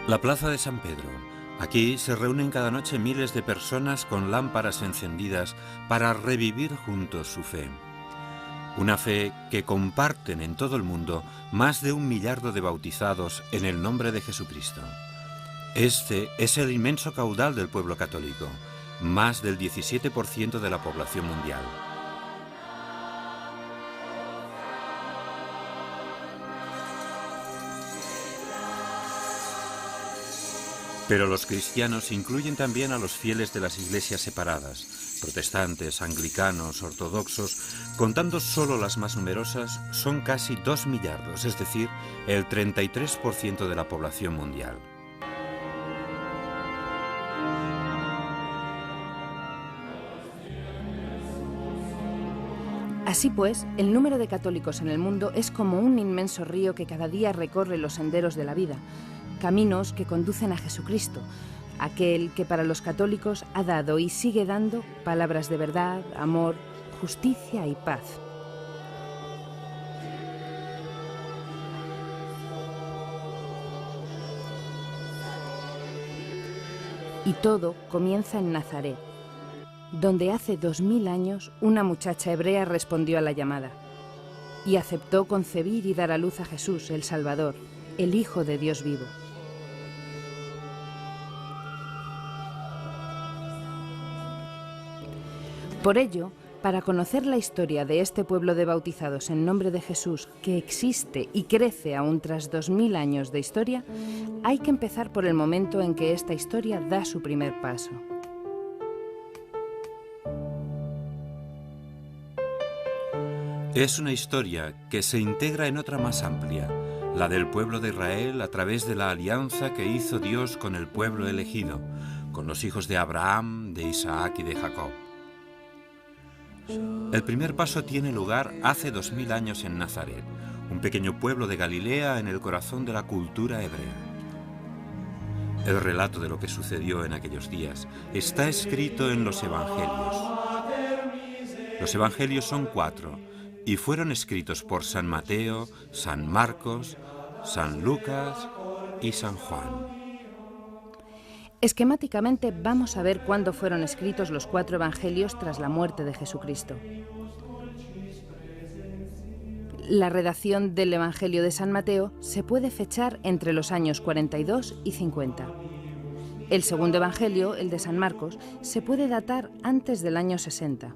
La plaza de San Pedro. Aquí se reúnen cada noche miles de personas con lámparas encendidas para revivir juntos su fe. Una fe que comparten en todo el mundo más de 1 millardo de bautizados en el nombre de Jesucristo. Este es el inmenso caudal del pueblo católico, más del 17% de la población mundial. Pero los cristianos incluyen también a los fieles de las iglesias separadas, protestantes, anglicanos, ortodoxos. Contando solo las más numerosas, son casi 2 millardos, es decir, el 33% de la población mundial. Así pues, el número de católicos en el mundo es como un inmenso río que cada día recorre los senderos de la vida, caminos que conducen a Jesucristo, aquel que para los católicos ha dado y sigue dando palabras de verdad, amor, justicia y paz. Y todo comienza en Nazaret, donde hace 2000 años una muchacha hebrea respondió a la llamada y aceptó concebir y dar a luz a Jesús, el Salvador, el Hijo de Dios vivo. Por ello, para conocer la historia de este pueblo de bautizados en nombre de Jesús, que existe y crece aún tras 2000 años de historia, hay que empezar por el momento en que esta historia da su primer paso. Es una historia que se integra en otra más amplia, la del pueblo de Israel a través de la alianza que hizo Dios con el pueblo elegido, con los hijos de Abraham, de Isaac y de Jacob. El primer paso tiene lugar hace 2000 años en Nazaret, un pequeño pueblo de Galilea en el corazón de la cultura hebrea. El relato de lo que sucedió en aquellos días está escrito en los Evangelios. Los Evangelios son 4 y fueron escritos por San Mateo, San Marcos, San Lucas y San Juan. Esquemáticamente vamos a ver cuándo fueron escritos los 4 evangelios tras la muerte de Jesucristo. La redacción del Evangelio de San Mateo se puede fechar entre los años 42 y 50. El segundo evangelio, el de San Marcos, se puede datar antes del año 60.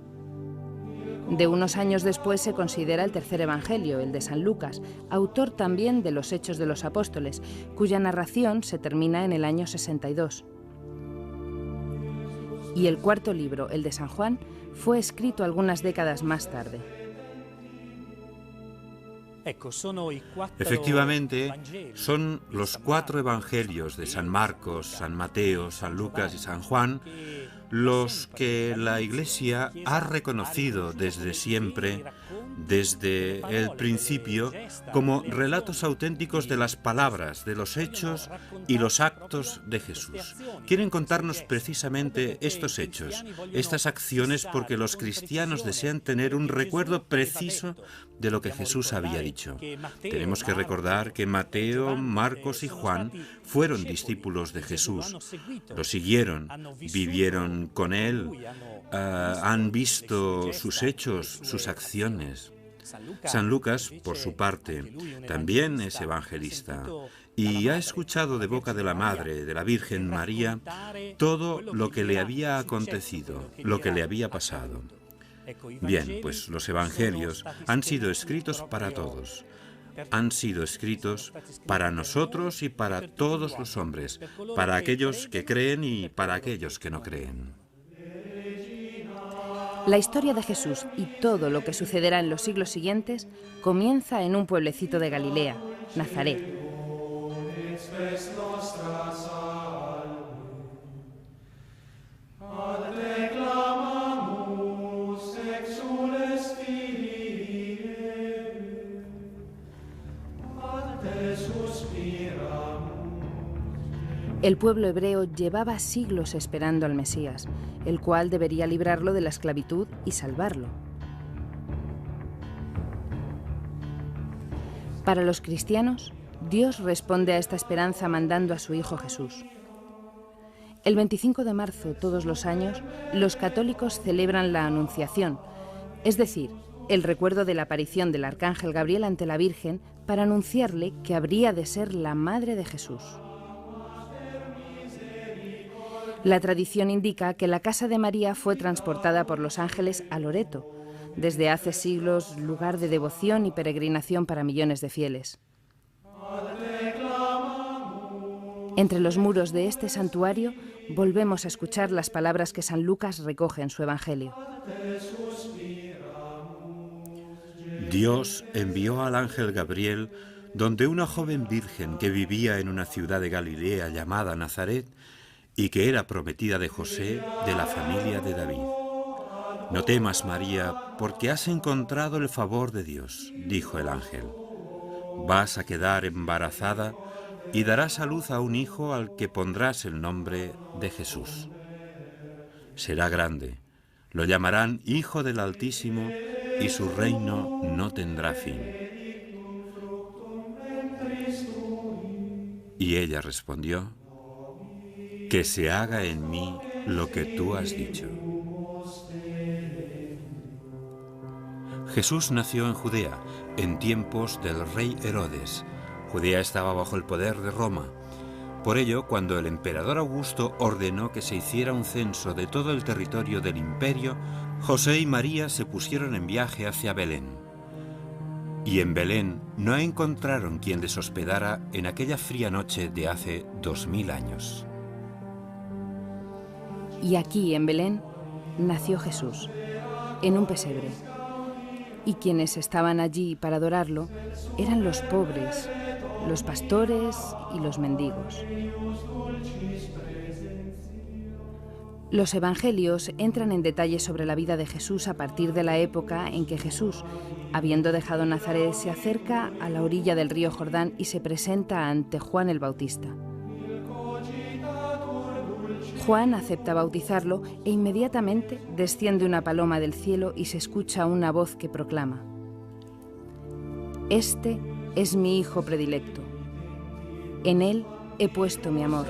De unos años después se considera el tercer evangelio, el de San Lucas, autor también de los Hechos de los Apóstoles, cuya narración se termina en el año 62. Y el cuarto libro, el de San Juan, fue escrito algunas décadas más tarde. Efectivamente, son los 4 evangelios de San Marcos, San Mateo, San Lucas y San Juan los que la Iglesia ha reconocido desde siempre, desde el principio, como relatos auténticos de las palabras, de los hechos y los actos de Jesús. Quieren contarnos precisamente estos hechos, estas acciones, porque los cristianos desean tener un recuerdo preciso de lo que Jesús había dicho. Tenemos que recordar que Mateo, Marcos y Juan fueron discípulos de Jesús. Lo siguieron, vivieron con él, han visto sus hechos, sus acciones. San Lucas, por su parte, también es evangelista y ha escuchado de boca de la Madre, de la Virgen María, todo lo que le había acontecido, lo que le había pasado. Bien, pues los evangelios han sido escritos para todos. Han sido escritos para nosotros y para todos los hombres, para aquellos que creen y para aquellos que no creen. La historia de Jesús y todo lo que sucederá en los siglos siguientes comienza en un pueblecito de Galilea, Nazaret. El pueblo hebreo llevaba siglos esperando al Mesías, el cual debería librarlo de la esclavitud y salvarlo. Para los cristianos, Dios responde a esta esperanza mandando a su Hijo Jesús. El 25 de marzo, todos los años, los católicos celebran la Anunciación, es decir, el recuerdo de la aparición del arcángel Gabriel ante la Virgen para anunciarle que habría de ser la madre de Jesús. La tradición indica que la casa de María fue transportada por los ángeles a Loreto, desde hace siglos lugar de devoción y peregrinación para millones de fieles. Entre los muros de este santuario volvemos a escuchar las palabras que San Lucas recoge en su Evangelio. Dios envió al ángel Gabriel donde una joven virgen que vivía en una ciudad de Galilea llamada Nazaret y que era prometida de José, de la familia de David. No temas, María, porque has encontrado el favor de Dios, dijo el ángel. Vas a quedar embarazada y darás a luz a un hijo al que pondrás el nombre de Jesús. Será grande, lo llamarán Hijo del Altísimo y su reino no tendrá fin. Y ella respondió: que se haga en mí lo que tú has dicho. Jesús nació en Judea, en tiempos del rey Herodes. Judea estaba bajo el poder de Roma. Por ello, cuando el emperador Augusto ordenó que se hiciera un censo de todo el territorio del imperio, José y María se pusieron en viaje hacia Belén. Y en Belén no encontraron quien les hospedara en aquella fría noche de hace 2000 años. Y aquí, en Belén, nació Jesús, en un pesebre. Y quienes estaban allí para adorarlo eran los pobres, los pastores y los mendigos. Los evangelios entran en detalles sobre la vida de Jesús a partir de la época en que Jesús, habiendo dejado Nazaret, se acerca a la orilla del río Jordán y se presenta ante Juan el Bautista. Juan acepta bautizarlo e inmediatamente desciende una paloma del cielo y se escucha una voz que proclama: Este es mi Hijo predilecto. En él he puesto mi amor.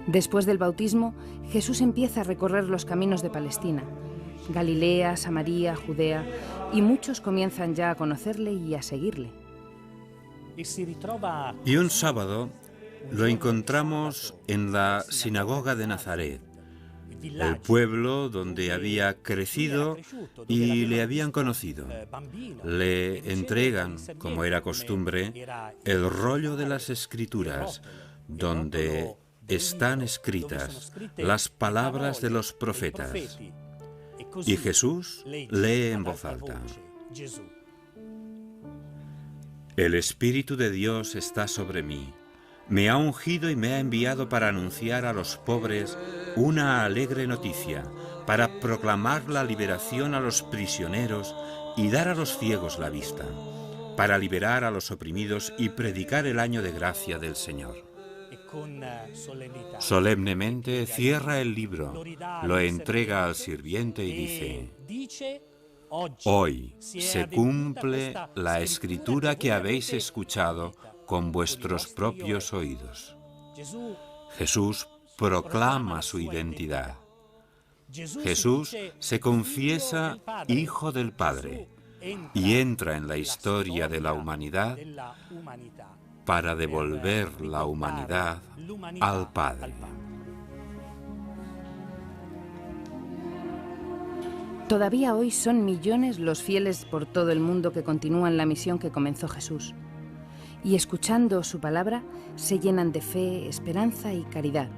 Después del bautismo, Jesús empieza a recorrer los caminos de Palestina, Galilea, Samaria, Judea, y muchos comienzan ya a conocerle y a seguirle. Y un sábado lo encontramos en la sinagoga de Nazaret, el pueblo donde había crecido y le habían conocido. Le entregan, como era costumbre, el rollo de las Escrituras, donde están escritas las palabras de los profetas. Y Jesús lee en voz alta: El Espíritu de Dios está sobre mí. Me ha ungido y me ha enviado para anunciar a los pobres una alegre noticia, para proclamar la liberación a los prisioneros y dar a los ciegos la vista, para liberar a los oprimidos y predicar el año de gracia del Señor. Solemnemente cierra el libro, lo entrega al sirviente y dice: Hoy se cumple la escritura que habéis escuchado con vuestros propios oídos. Jesús proclama su identidad. Jesús se confiesa Hijo del Padre y entra en la historia de la humanidad para devolver la humanidad al Padre. Todavía hoy son millones los fieles por todo el mundo que continúan la misión que comenzó Jesús. Y escuchando su palabra, se llenan de fe, esperanza y caridad.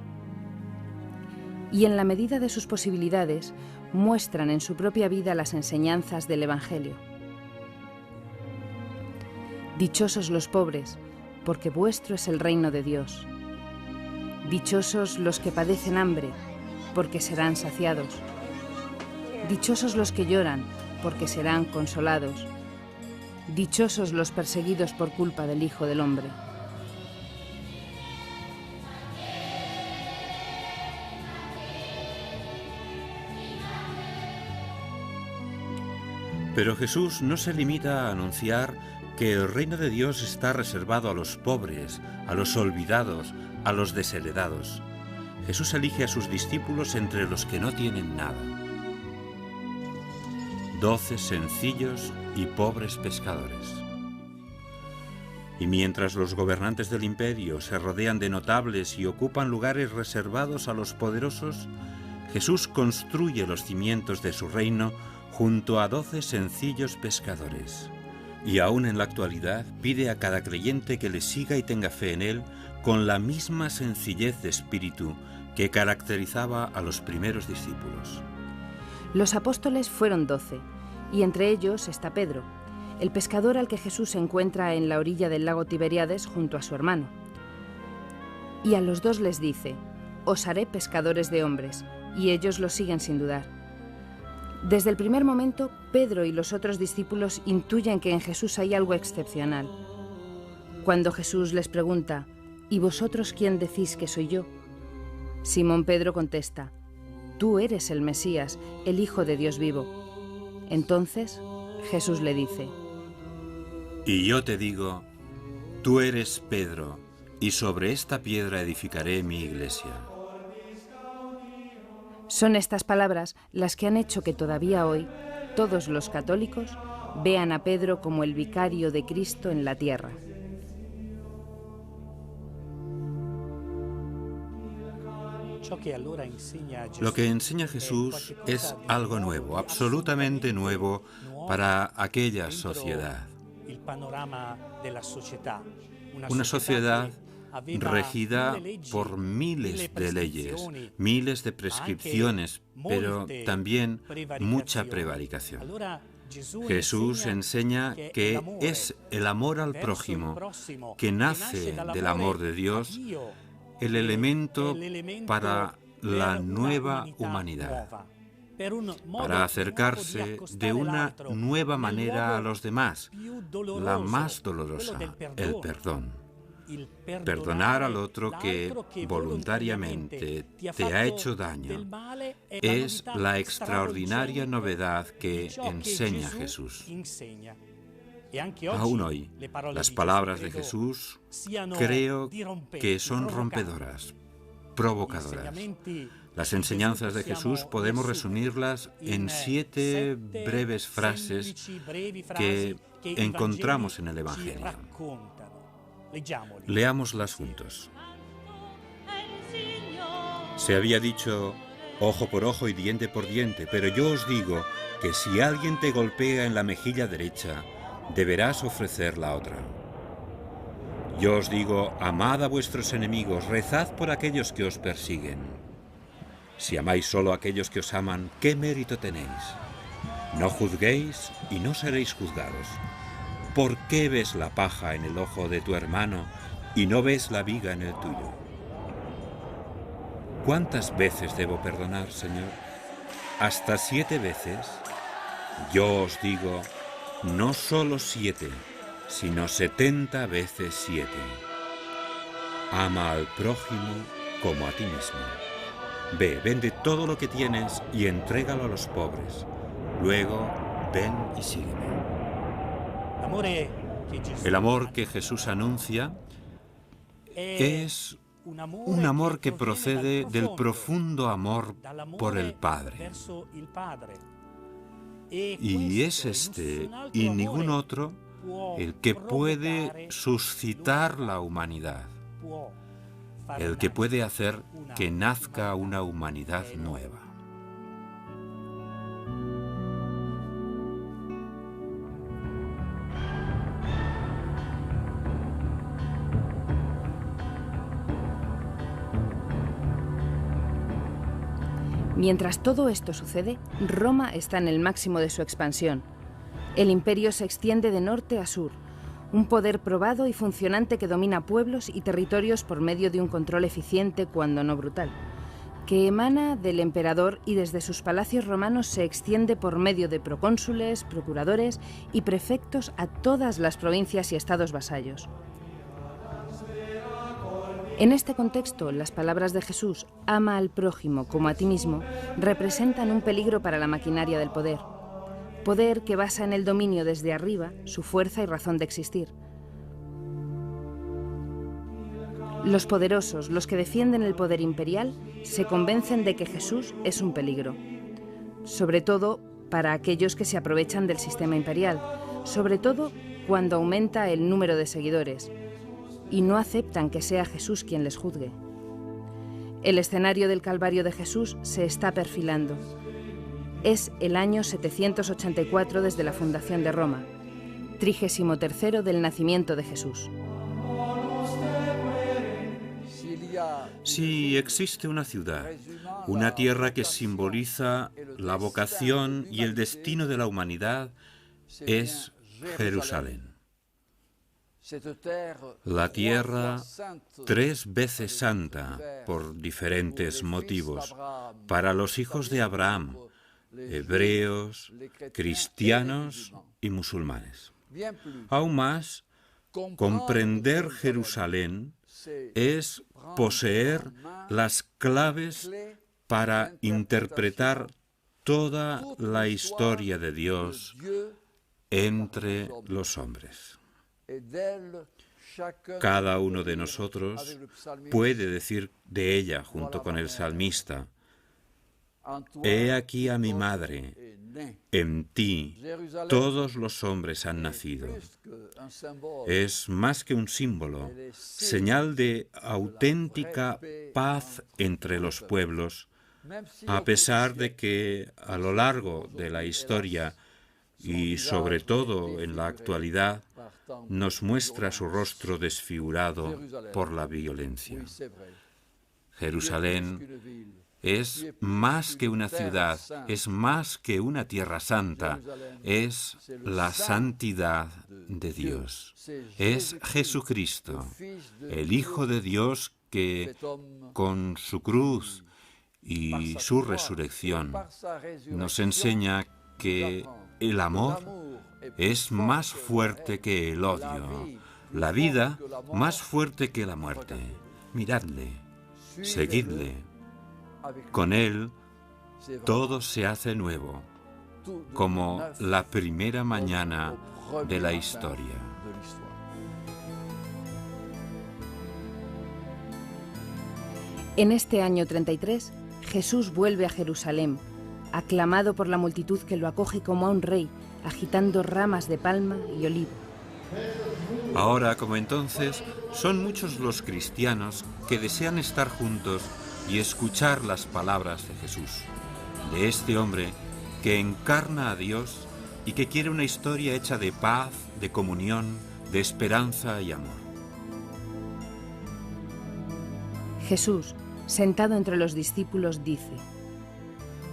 Y en la medida de sus posibilidades, muestran en su propia vida las enseñanzas del Evangelio. Dichosos los pobres, porque vuestro es el reino de Dios. Dichosos los que padecen hambre, porque serán saciados. Dichosos los que lloran, porque serán consolados. Dichosos los perseguidos por culpa del Hijo del Hombre. Pero Jesús no se limita a anunciar que el reino de Dios está reservado a los pobres, a los olvidados, a los desheredados. Jesús elige a sus discípulos entre los que no tienen nada. 12 sencillos y pobres pescadores. Y mientras los gobernantes del imperio se rodean de notables y ocupan lugares reservados a los poderosos, Jesús construye los cimientos de su reino junto a 12 sencillos pescadores. Y aún en la actualidad pide a cada creyente que le siga y tenga fe en él con la misma sencillez de espíritu que caracterizaba a los primeros discípulos. Los apóstoles fueron 12, y entre ellos está Pedro, el pescador al que Jesús se encuentra en la orilla del lago Tiberíades junto a su hermano. Y a los dos les dice: «Os haré pescadores de hombres», y ellos lo siguen sin dudar. Desde el primer momento, Pedro y los otros discípulos intuyen que en Jesús hay algo excepcional. Cuando Jesús les pregunta: «¿Y vosotros quién decís que soy yo?», Simón Pedro contesta: «Tú eres el Mesías, el Hijo de Dios vivo». Entonces Jesús le dice: «Y yo te digo, tú eres Pedro, y sobre esta piedra edificaré mi iglesia». Son estas palabras las que han hecho que todavía hoy todos los católicos vean a Pedro como el vicario de Cristo en la tierra. Lo que enseña Jesús es algo nuevo, absolutamente nuevo para aquella sociedad. Una sociedad regida por miles de leyes, miles de prescripciones, pero también mucha prevaricación. Jesús enseña que es el amor al prójimo, que nace del amor de Dios, el elemento para la nueva humanidad, para acercarse de una nueva manera a los demás, la más dolorosa, el perdón. Perdonar al otro que voluntariamente te ha hecho daño es la extraordinaria novedad que enseña Jesús. Aún hoy, las palabras de Jesús creo que son rompedoras, provocadoras. Las enseñanzas de Jesús podemos resumirlas en 7 breves frases que encontramos en el Evangelio. Leámoslas juntos. Se había dicho ojo por ojo y diente por diente, pero yo os digo que si alguien te golpea en la mejilla derecha, deberás ofrecer la otra. Yo os digo, amad a vuestros enemigos, rezad por aquellos que os persiguen. Si amáis solo a aquellos que os aman, ¿qué mérito tenéis? No juzguéis y no seréis juzgados. ¿Por qué ves la paja en el ojo de tu hermano y no ves la viga en el tuyo? ¿Cuántas veces debo perdonar, Señor? ¿Hasta 7 veces? Yo os digo, no solo 7, sino 70 veces 7. Ama al prójimo como a ti mismo. Ve, vende todo lo que tienes y entrégalo a los pobres. Luego, ven y sígueme. El amor que Jesús anuncia es un amor que procede del profundo amor por el Padre. Y es este, y ningún otro, el que puede suscitar la humanidad, el que puede hacer que nazca una humanidad nueva. Mientras todo esto sucede, Roma está en el máximo de su expansión. El imperio se extiende de norte a sur, un poder probado y funcionante que domina pueblos y territorios por medio de un control eficiente, cuando no brutal, que emana del emperador y desde sus palacios romanos se extiende por medio de procónsules, procuradores y prefectos a todas las provincias y estados vasallos. En este contexto, las palabras de Jesús, ama al prójimo como a ti mismo, representan un peligro para la maquinaria del poder. poder que basa en el dominio desde arriba su fuerza y razón de existir. Los poderosos, los que defienden el poder imperial, se convencen de que Jesús es un peligro, sobre todo para aquellos que se aprovechan del sistema imperial, sobre todo cuando aumenta el número de seguidores, y no aceptan que sea Jesús quien les juzgue. El escenario del Calvario de Jesús se está perfilando. Es el año 784 desde la fundación de Roma, 33º del nacimiento de Jesús. Si existe una ciudad, una tierra que simboliza la vocación y el destino de la humanidad, es Jerusalén. La tierra 3 veces santa por diferentes motivos para los hijos de Abraham, hebreos, cristianos y musulmanes. Aún más, comprender Jerusalén es poseer las claves para interpretar toda la historia de Dios entre los hombres. Cada uno de nosotros puede decir de ella, junto con el salmista: «He aquí a mi madre, en ti todos los hombres han nacido». Es más que un símbolo, señal de auténtica paz entre los pueblos, a pesar de que a lo largo de la historia y sobre todo en la actualidad nos muestra su rostro desfigurado por la violencia. Jerusalén es más que una ciudad, es más que una tierra santa, es la santidad de Dios. Es Jesucristo, el Hijo de Dios que con su cruz y su resurrección nos enseña que el amor es más fuerte que el odio, la vida más fuerte que la muerte. Miradle, seguidle. Con él todo se hace nuevo, como la primera mañana de la historia. En este año 33, Jesús vuelve a Jerusalén, aclamado por la multitud que lo acoge como a un rey, agitando ramas de palma y olivo. Ahora, como entonces, son muchos los cristianos que desean estar juntos y escuchar las palabras de Jesús, de este hombre que encarna a Dios y que quiere una historia hecha de paz, de comunión, de esperanza y amor. Jesús, sentado entre los discípulos, dice: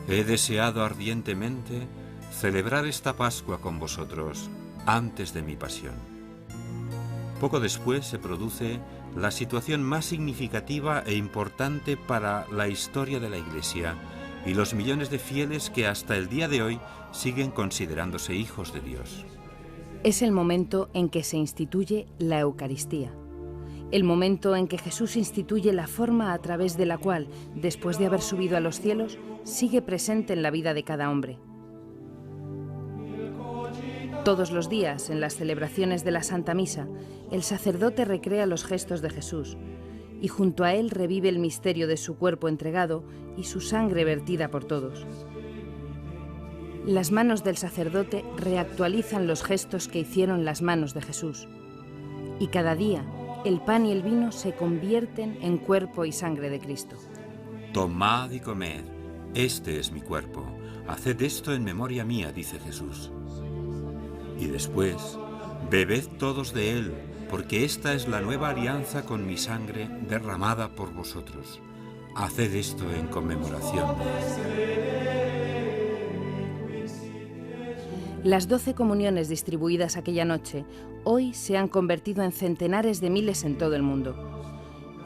He deseado ardientemente celebrar esta Pascua con vosotros antes de mi pasión. Poco después se produce la situación más significativa e importante para la historia de la Iglesia y los millones de fieles que hasta el día de hoy siguen considerándose hijos de Dios. Es el momento en que se instituye la Eucaristía, el momento en que Jesús instituye la forma a través de la cual, después de haber subido a los cielos, sigue presente en la vida de cada hombre. Todos los días, en las celebraciones de la Santa Misa, el sacerdote recrea los gestos de Jesús y junto a él revive el misterio de su cuerpo entregado y su sangre vertida por todos. Las manos del sacerdote reactualizan los gestos que hicieron las manos de Jesús. Y cada día, el pan y el vino se convierten en cuerpo y sangre de Cristo. Tomad y comed, este es mi cuerpo. Haced esto en memoria mía, dice Jesús. Y después, bebed todos de él, porque esta es la nueva alianza con mi sangre derramada por vosotros. Haced esto en conmemoración. Las 12 comuniones distribuidas aquella noche, hoy se han convertido en centenares de miles en todo el mundo.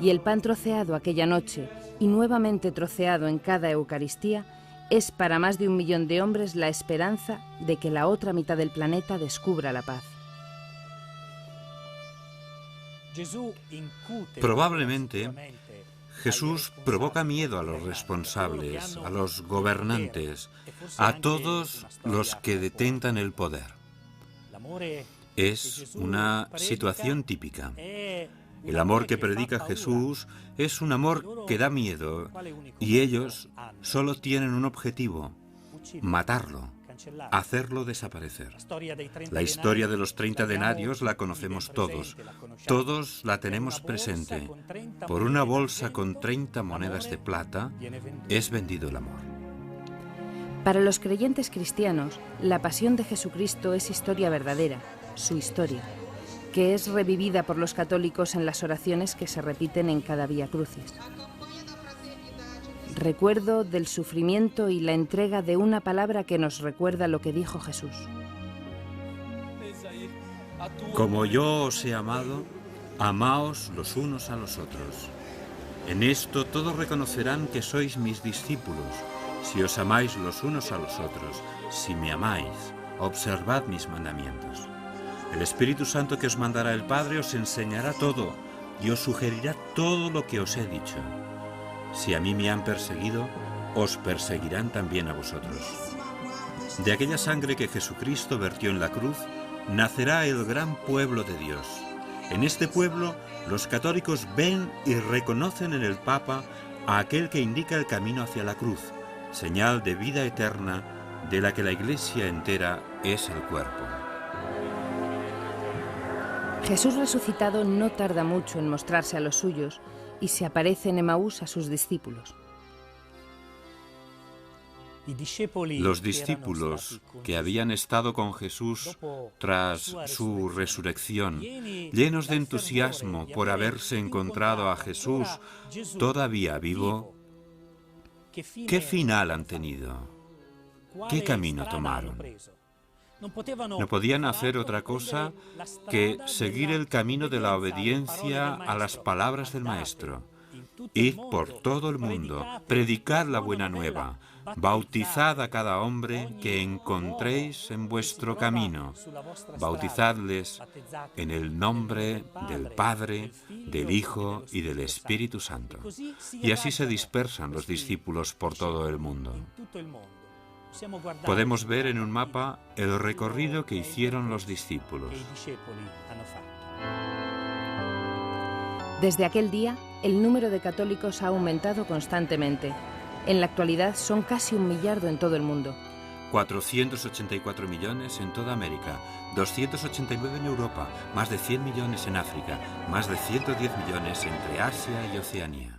Y el pan troceado aquella noche y nuevamente troceado en cada Eucaristía es para más de 1 millón de hombres la esperanza de que la otra mitad del planeta descubra la paz. Probablemente Jesús provoca miedo a los responsables, a los gobernantes, a todos los que detentan el poder. Es una situación típica. El amor que predica Jesús es un amor que da miedo y ellos solo tienen un objetivo: matarlo, hacerlo desaparecer. La historia de los 30 denarios la conocemos todos. Todos la tenemos presente. Por una bolsa con 30 monedas de plata es vendido el amor. Para los creyentes cristianos, la pasión de Jesucristo es historia verdadera, su historia, que es revivida por los católicos en las oraciones que se repiten en cada Vía Crucis. Recuerdo del sufrimiento y la entrega de una palabra que nos recuerda lo que dijo Jesús. Como yo os he amado, amaos los unos a los otros. En esto todos reconocerán que sois mis discípulos, si os amáis los unos a los otros. Si me amáis, observad mis mandamientos. El Espíritu Santo que os mandará el Padre os enseñará todo y os sugerirá todo lo que os he dicho. Si a mí me han perseguido, os perseguirán también a vosotros. De aquella sangre que Jesucristo vertió en la cruz, nacerá el gran pueblo de Dios. En este pueblo, los católicos ven y reconocen en el Papa a aquel que indica el camino hacia la cruz, señal de vida eterna de la que la Iglesia entera es el cuerpo. Jesús resucitado no tarda mucho en mostrarse a los suyos y se aparece en Emaús a sus discípulos. Los discípulos que habían estado con Jesús tras su resurrección, llenos de entusiasmo por haberse encontrado a Jesús todavía vivo, ¿qué final han tenido? ¿Qué camino tomaron? No podían hacer otra cosa que seguir el camino de la obediencia a las palabras del Maestro. Id por todo el mundo, predicad la buena nueva, bautizad a cada hombre que encontréis en vuestro camino, bautizadles en el nombre del Padre, del Hijo y del Espíritu Santo. Y así se dispersan los discípulos por todo el mundo. Podemos ver en un mapa el recorrido que hicieron los discípulos. Desde aquel día, el número de católicos ha aumentado constantemente. En la actualidad son casi 1 millardo en todo el mundo. 484 millones en toda América, 289 en Europa, más de 100 millones en África, más de 110 millones entre Asia y Oceanía.